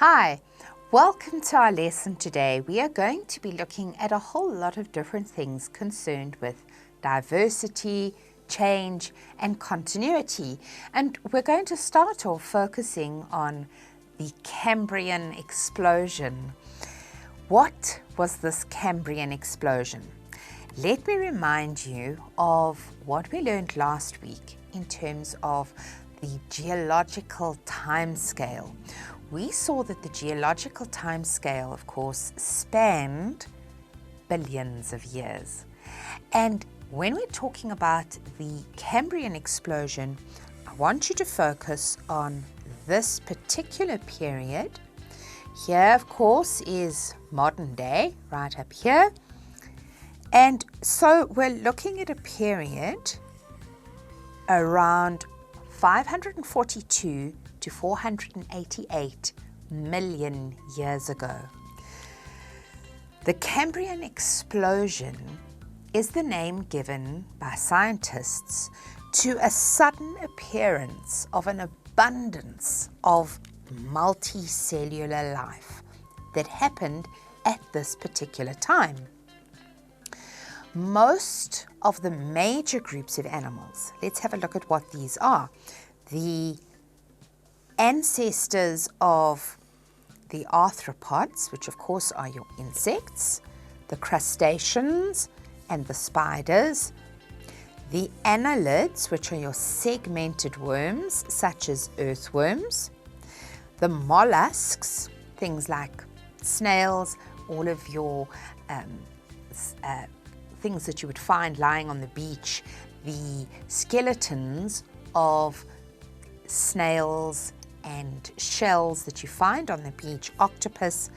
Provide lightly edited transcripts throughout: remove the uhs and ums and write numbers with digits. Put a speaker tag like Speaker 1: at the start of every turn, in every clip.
Speaker 1: Hi, welcome to our lesson today. We are going to be looking at a whole lot of different things concerned with diversity, change and continuity. And we're going to start off focusing on the Cambrian explosion. What was this Cambrian explosion? Let me remind you of what we learned last week in terms of the geological time scale. We saw that the geological time scale, of course, spanned billions of years. And when we're talking about the Cambrian explosion, I want you to focus on this particular period. Here, of course, is modern day, right up here. And so we're looking at a period around 542 to 488 million years ago. The Cambrian explosion is the name given by scientists to a sudden appearance of an abundance of multicellular life that happened at this particular time. Most of the major groups of animals, let's have a look at what these are. The ancestors of the arthropods, which of course are your insects, the crustaceans and the spiders, the annelids, which are your segmented worms, such as earthworms, the mollusks, things like snails, all of your things that you would find lying on the beach, the skeletons of snails and shells that you find on the beach, octopus,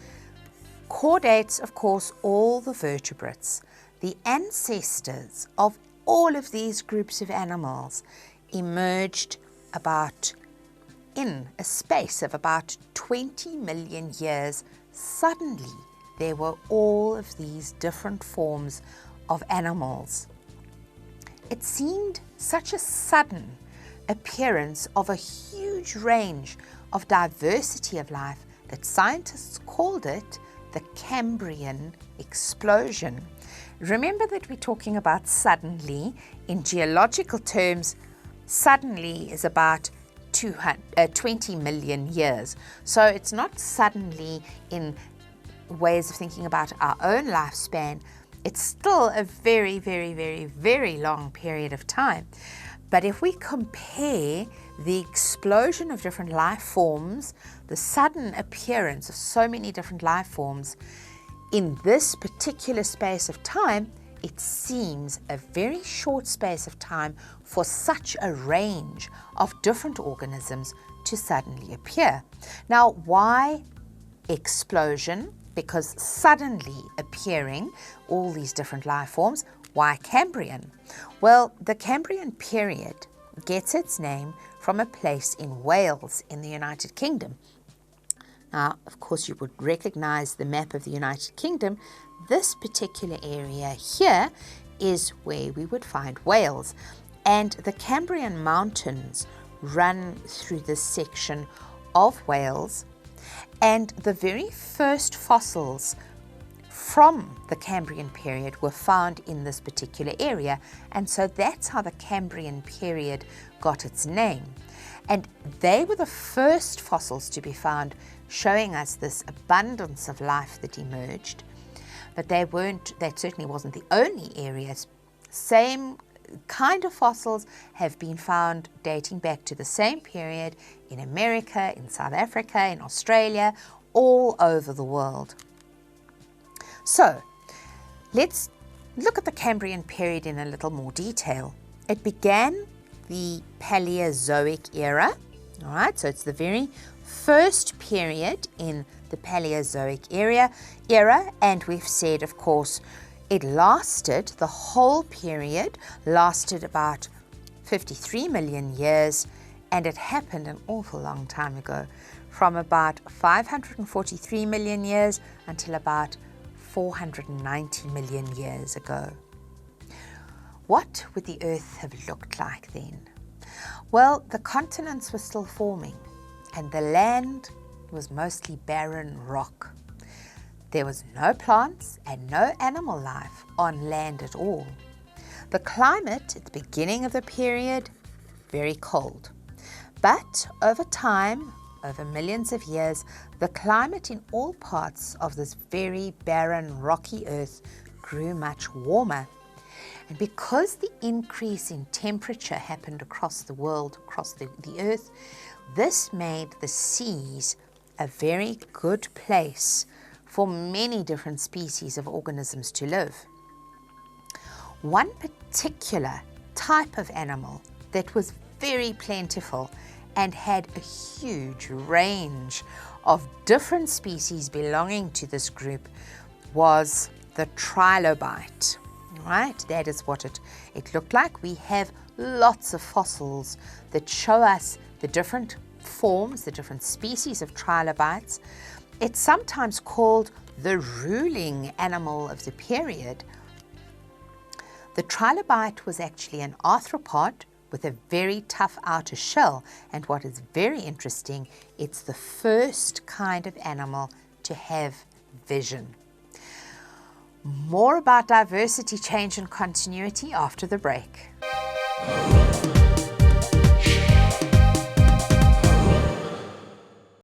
Speaker 1: chordates, of course, all the vertebrates. The ancestors of all of these groups of animals emerged in a space of about 20 million years. Suddenly, there were all of these different forms of animals. It seemed such a sudden appearance of a huge range of diversity of life that scientists called it the Cambrian explosion. Remember that we're talking about suddenly. In geological terms, suddenly is about 20 million years. So it's not suddenly in ways of thinking about our own lifespan. It's still a very, very, very, very long period of time. But if we compare the explosion of different life forms, the sudden appearance of so many different life forms in this particular space of time, it seems a very short space of time for such a range of different organisms to suddenly appear. Now, why explosion? Because suddenly appearing all these different life forms. Why Cambrian? Well, the Cambrian period gets its name from a place in Wales in the United Kingdom. Now, of course, you would recognize the map of the United Kingdom. This particular area here is where we would find Wales. And the Cambrian Mountains run through this section of Wales. And the very first fossils from the Cambrian period were found in this particular area, and so that's how the Cambrian period got its name. And they were the first fossils to be found, showing us this abundance of life that emerged. But that certainly wasn't the only areas. Same kind of fossils have been found dating back to the same period in America, in South Africa, in Australia, all over the world. So, let's look at the Cambrian period in a little more detail. It began the Paleozoic era, all right, so it's the very first period in the Paleozoic era, and we've said, of course, it lasted, the whole period lasted about 53 million years, and it happened an awful long time ago, from about 543 million years until about 490 million years ago. What would the Earth have looked like then? Well, the continents were still forming, and the land was mostly barren rock. There was no plants and no animal life on land at all. The climate at the beginning of the period, very cold. But over time, over millions of years, the climate in all parts of this very barren, rocky earth grew much warmer. And because the increase in temperature happened across the world, across the earth, this made the seas a very good place for many different species of organisms to live. One particular type of animal that was very plentiful and had a huge range of different species belonging to this group was the trilobite. Right, that is what it looked like. We have lots of fossils that show us the different forms, the different species of trilobites. It's sometimes called the ruling animal of the period. The trilobite was actually an arthropod with a very tough outer shell, and what is very interesting, it's the first kind of animal to have vision. More about diversity, change and continuity after the break.